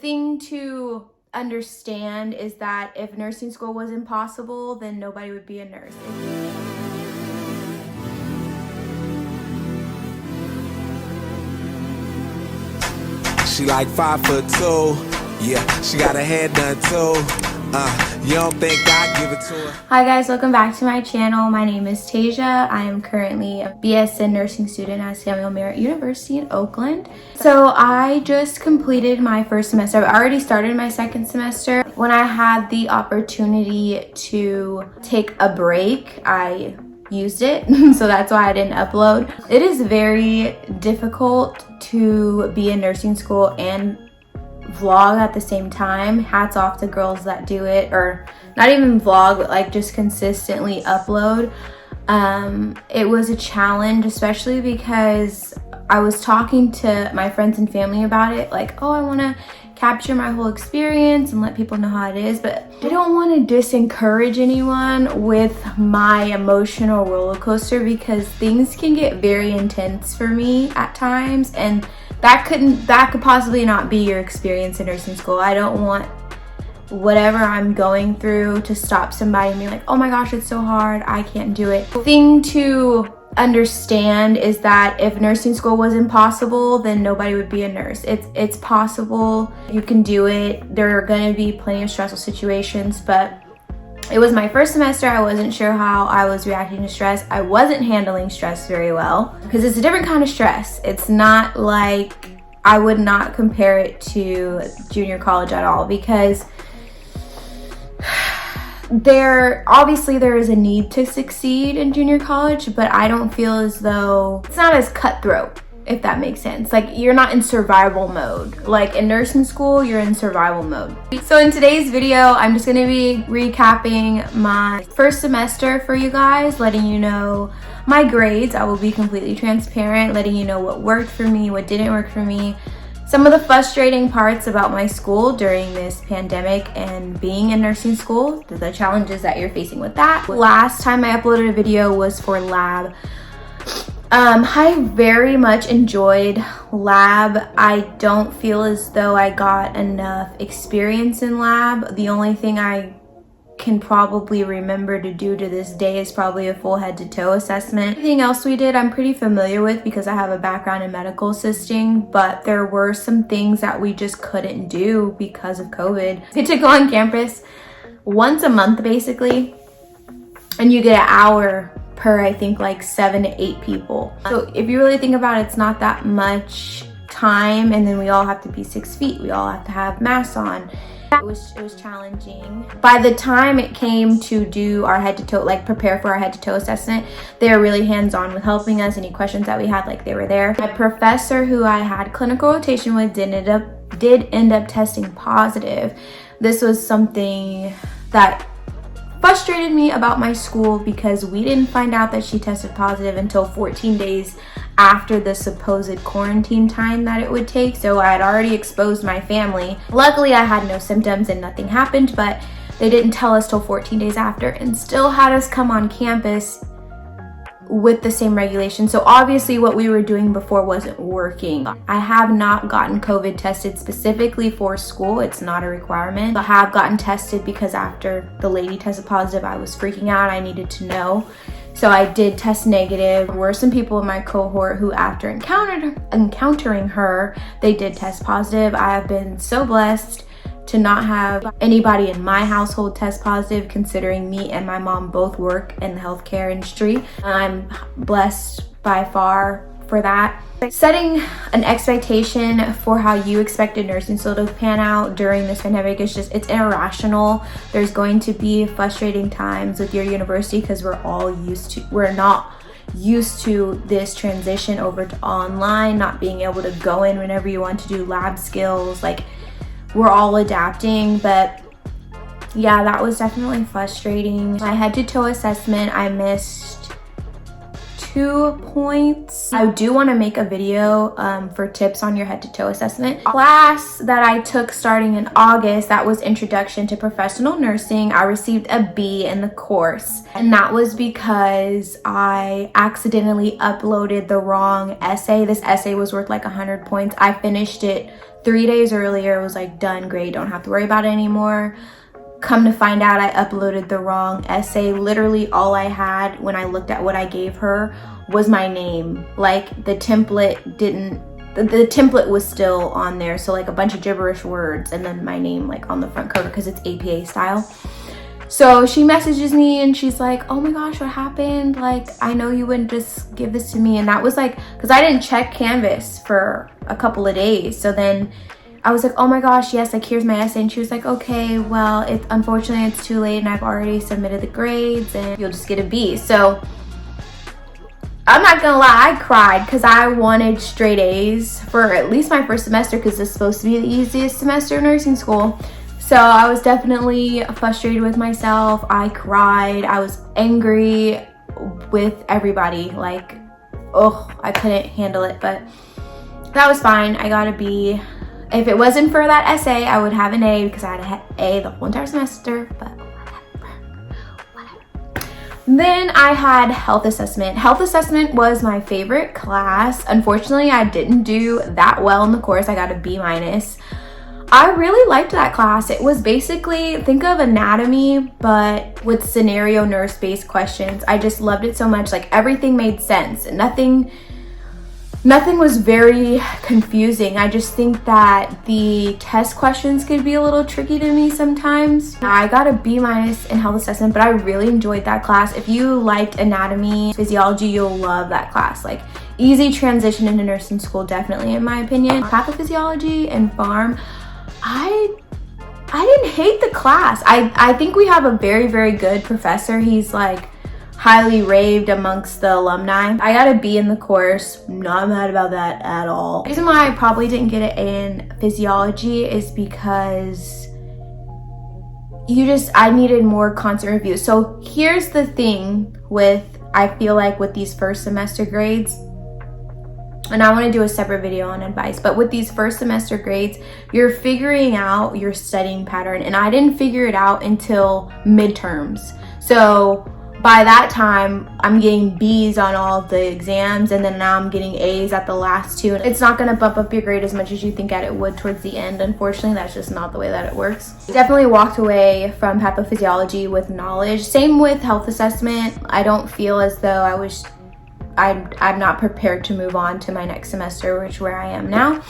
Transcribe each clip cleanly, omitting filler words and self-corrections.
thing to understand is that if nursing school was impossible, then nobody would be a nurse. She like 5'2", yeah, she got her head done too. You don't think I give it to her? Hi guys, welcome back to my channel. My name is Tasia. I am currently a BSN nursing student at Samuel Merritt University in Oakland. So I just completed my first semester. I've already started my second semester. When I had the opportunity to take a break, I used it. So that's why I didn't upload. It is very difficult to be in nursing school and vlog at the same time. Hats off to girls that do it, or not even vlog, but like just consistently upload. It was a challenge, especially because I was talking to my friends and family about it, like, oh, I want to capture my whole experience and let people know how it is, but I don't want to discourage anyone with my emotional roller coaster, because things can get very intense for me at times, and that could possibly not be your experience in nursing school. I don't want whatever I'm going through to stop somebody and be like, oh my gosh, it's so hard, I can't do it. The thing to understand is that if nursing school was impossible, then nobody would be a nurse. It's possible. You can do it. There are going to be plenty of stressful situations, but it was my first semester. I wasn't sure how I was reacting to stress. I wasn't handling stress very well because it's a different kind of stress. It's not like, I would not compare it to junior college at all, because there is a need to succeed in junior college, but I don't feel as though it's not as cutthroat, if that makes sense. Like, you're not in survival mode. Like in nursing school, you're in survival mode. So in today's video, I'm just gonna be recapping my first semester for you guys, letting you know my grades. I will be completely transparent, letting you know what worked for me, what didn't work for me, some of the frustrating parts about my school during this pandemic and being in nursing school, the challenges that you're facing with that. Last time I uploaded a video was for lab. I very much enjoyed lab. I don't feel as though I got enough experience in lab. The only thing I can probably remember to do to this day is probably a full head to toe assessment. Everything else we did I'm pretty familiar with because I have a background in medical assisting, but there were some things that we just couldn't do because of COVID. You get to go on campus once a month basically, and you get an hour per, I think, like 7 to 8 people. So if you really think about it, it's not that much time, and then we all have to be 6 feet. We all have to have masks on. It was challenging. By the time it came to do our head to toe, like prepare for our head to toe assessment, they were really hands-on with helping us. Any questions that we had, like, they were there. My professor who I had clinical rotation with did end up testing positive. This was something that frustrated me about my school, because we didn't find out that she tested positive until 14 days after the supposed quarantine time that it would take. So I had already exposed my family. Luckily I had no symptoms and nothing happened, but they didn't tell us till 14 days after and still had us come on campus with the same regulation. So obviously what we were doing before wasn't working. I have not gotten COVID tested specifically for school. It's not a requirement. I have gotten tested because after the lady tested positive, I was freaking out. I needed to know. So I did test negative. There were some people in my cohort who, after encountering her, they did test positive. I have been so blessed to not have anybody in my household test positive, considering me and my mom both work in the healthcare industry. I'm blessed by far for that. Setting an expectation for how you expected nursing school to pan out during this pandemic is just, it's irrational. There's going to be frustrating times with your university because we're not used to this transition over to online, not being able to go in whenever you want to do lab skills. Like, we're all adapting, but yeah, that was definitely frustrating. My head to toe assessment, I missed 2 points. I do want to make a video for tips on your head to toe assessment. Class that I took starting in August, that was Introduction to Professional Nursing. I received a B in the course, and that was because I accidentally uploaded the wrong essay. This essay was worth like 100 points. I finished it 3 days earlier, it was like, done, great, don't have to worry about it anymore. Come to find out, I uploaded the wrong essay. Literally all I had when I looked at what I gave her was my name. Like the template didn't, the template was still on there. So like a bunch of gibberish words and then my name like on the front cover because it's APA style. So she messages me and she's like, oh my gosh, what happened? Like, I know you wouldn't just give this to me. And that was like, because I didn't check Canvas for a couple of days. So then I was like, oh my gosh, yes, like here's my essay. And she was like, okay, well, unfortunately it's too late and I've already submitted the grades and you'll just get a B. So I'm not gonna lie, I cried because I wanted straight A's for at least my first semester because it's supposed to be the easiest semester in nursing school. So I was definitely frustrated with myself. I cried, I was angry with everybody. Like, oh, I couldn't handle it, but that was fine. I got a B. If it wasn't for that essay, I would have an A because I had an A the whole entire semester, but whatever. Then I had health assessment. Health assessment was my favorite class. Unfortunately, I didn't do that well in the course. I got a B-. I really liked that class. It was basically, think of anatomy, but with scenario nurse-based questions. I just loved it so much. Like everything made sense. Nothing was very confusing. I just think that the test questions could be a little tricky to me sometimes. I got a B- in health assessment, but I really enjoyed that class. If you liked anatomy, physiology, you'll love that class. Like easy transition into nursing school, definitely in my opinion. Pathophysiology and pharm, I didn't hate the class. I think we have a very, very good professor. He's like highly raved amongst the alumni. I got a B in the course. Not mad about that at all. The reason why I probably didn't get it in physiology is because I needed more constant review. So here's the thing I feel like with these first semester grades, and I want to do a separate video on advice, but with these first semester grades, you're figuring out your studying pattern, and I didn't figure it out until midterms. So by that time, I'm getting B's on all of the exams, and then now I'm getting A's at the last two. It's not going to bump up your grade as much as you think that it would towards the end. Unfortunately, that's just not the way that it works. Definitely walked away from pathophysiology with knowledge. Same with health assessment. I don't feel as though I'm not prepared to move on to my next semester, which is where I am now.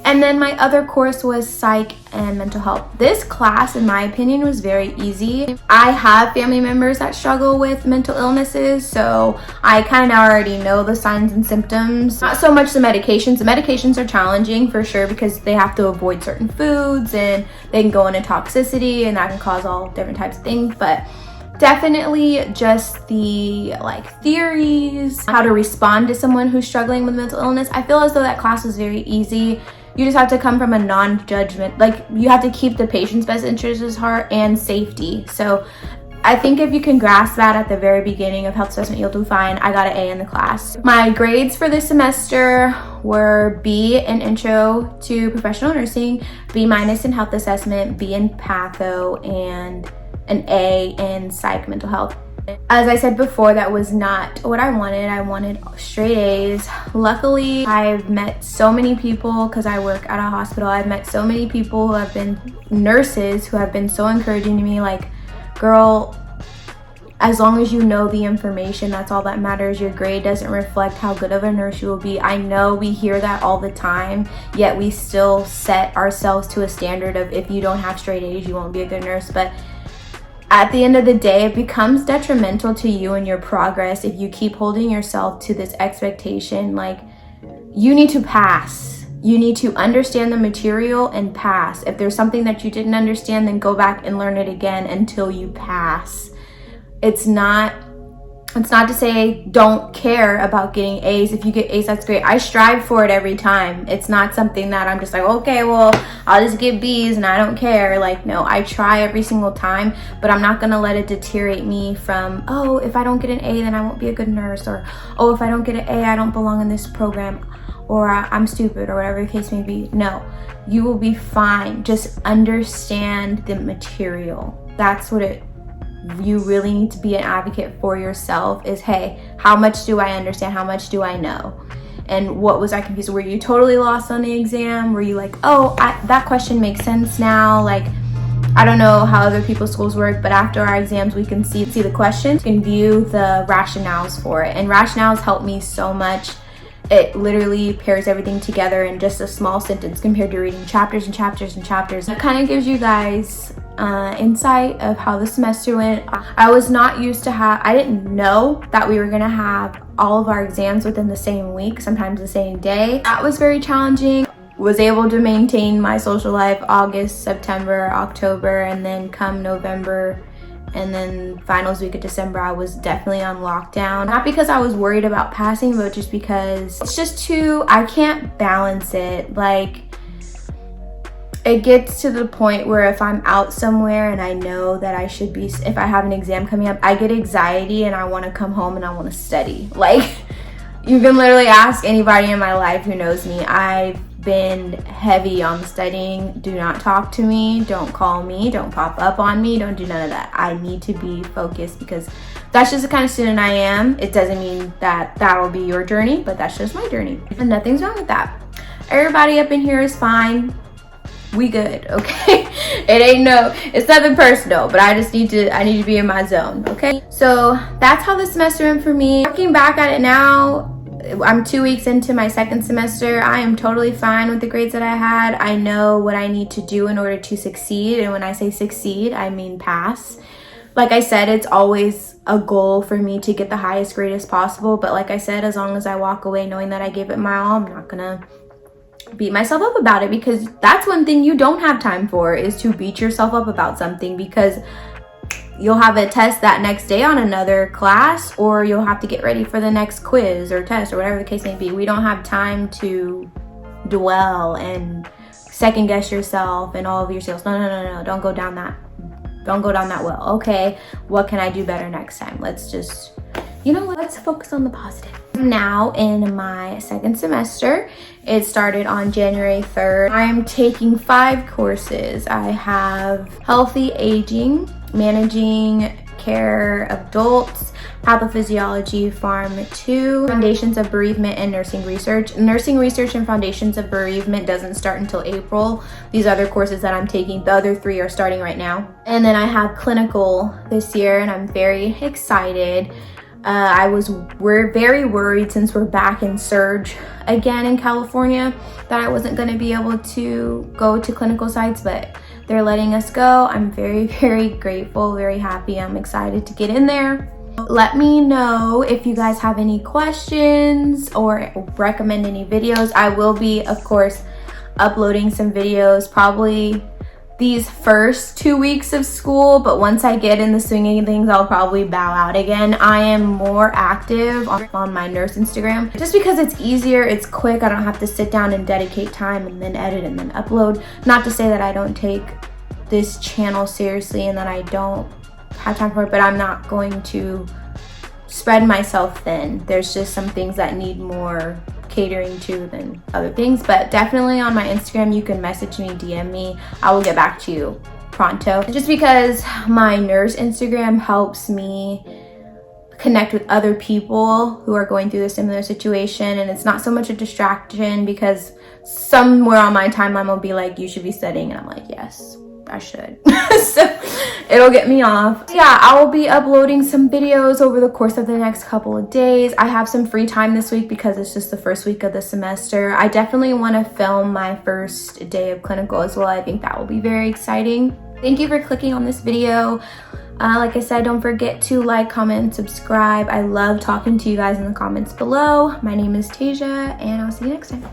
And then my other course was psych and mental health. This class, in my opinion, was very easy. I have family members that struggle with mental illnesses, so I kind of already know the signs and symptoms. Not so much the medications. The medications are challenging for sure because they have to avoid certain foods and they can go into toxicity and that can cause all different types of things. But definitely just the theories, how to respond to someone who's struggling with mental illness. I feel as though that class was very easy. You just have to come from a non-judgment, like you have to keep the patient's best interests at heart and safety. So I think if you can grasp that at the very beginning of health assessment, you'll do fine. I got an A in the class. My grades for this semester were B in intro to professional nursing, B- in health assessment, B in patho, and an A in psych mental health. As I said before, that was not what I wanted. I wanted straight A's. Luckily, I've met so many people because I work at a hospital. I've met so many people who have been nurses who have been so encouraging to me, like, girl, as long as you know the information, that's all that matters. Your grade doesn't reflect how good of a nurse you will be. I know we hear that all the time, yet we still set ourselves to a standard of if you don't have straight A's, you won't be a good nurse. But at the end of the day, it becomes detrimental to you and your progress if you keep holding yourself to this expectation. Like, you need to pass. You need to understand the material and pass. If there's something that you didn't understand, then go back and learn it again until you pass. It's not to say don't care about getting A's. If you get A's, that's great. I strive for it every time. It's not something that I'm just like, okay, well, I'll just get B's and I don't care. Like, no, I try every single time, but I'm not gonna let it deteriorate me from, oh, if I don't get an A, then I won't be a good nurse, or, oh, if I don't get an A, I don't belong in this program, or I'm stupid, or whatever the case may be. No, you will be fine. Just understand the material. That's what you really need to be an advocate for yourself is, hey, how much do I understand? How much do I know? And what was I confused? Were you totally lost on the exam? Were you like, oh, that question makes sense now? Like, I don't know how other people's schools work, but after our exams, we can see the questions, we can view the rationales for it. And rationales help me so much. It literally pairs everything together in just a small sentence compared to reading chapters and chapters and chapters. It kind of gives you guys insight of how the semester went. I was not used to I didn't know that we were gonna have all of our exams within the same week, sometimes the same day. That was very challenging. Was able to maintain my social life August, September, October, and then come November and then finals week of December, I was definitely on lockdown. Not because I was worried about passing, but just because it's just I can't balance it. Like, it gets to the point where if I'm out somewhere and I know that I should be, if I have an exam coming up, I get anxiety and I want to come home and I want to study. Like, you can literally ask anybody in my life who knows me. I've been heavy on studying. Do not talk to me, don't call me, don't pop up on me, don't do none of that. I need to be focused because that's just the kind of student I am. It doesn't mean that will be your journey, but that's just my journey, and nothing's wrong with that. Everybody up in here is fine. We good, okay? It's nothing personal, but I need to be in my zone, okay? So that's how the semester went for me. Looking back at it now, I'm 2 weeks into my second semester. I am totally fine with the grades that I had. I know what I need to do in order to succeed. And when I say succeed, I mean pass. Like I said, it's always a goal for me to get the highest grade as possible. But like I said, as long as I walk away knowing that I gave it my all, I'm not gonna beat myself up about it, because that's one thing you don't have time for, is to beat yourself up about something, because you'll have a test that next day on another class, or you'll have to get ready for the next quiz or test or whatever the case may be. We don't have time to dwell and second guess yourself and all of your skills. No. Don't go down that well. Okay, what can I do better next time? Let's just, let's focus on the positive. I'm now in my second semester. It started on January 3rd. I'm taking 5 courses. I have healthy aging, managing care of adults, pathophysiology, Pharm 2, foundations of bereavement, and nursing research. Nursing research and foundations of bereavement doesn't start until April. These other courses that I'm taking, the other 3 are starting right now. And then I have clinical this year, and I'm very excited. We're very worried, since we're back in surge again in California, that I wasn't going to be able to go to clinical sites, but they're letting us go. I'm very, very grateful, very happy. I'm excited to get in there. Let me know if you guys have any questions or recommend any videos. I will be, of course, uploading some videos probably these first 2 weeks of school, but once I get in the swing of things, I'll probably bow out again. I am more active on my nurse Instagram just because it's easier, it's quick. I don't have to sit down and dedicate time and then edit and then upload. Not to say that I don't take this channel seriously and that I don't have time for it, but I'm not going to spread myself thin. There's just some things that need more catering to than other things. But definitely on my Instagram, you can message me, DM me. I will get back to you pronto. Just because my nurse Instagram helps me connect with other people who are going through a similar situation, and it's not so much a distraction, because somewhere on my timeline will be like, you should be studying, and I'm like, yes, I should. So it'll get me off. Yeah, I will be uploading some videos over the course of the next couple of days. I have some free time this week because it's just the first week of the semester. I definitely want to film my first day of clinical as well. I think that will be very exciting. Thank you for clicking on this video. Like I said, don't forget to like, comment, and subscribe. I love talking to you guys in the comments below. My name is Tasia, and I'll see you next time.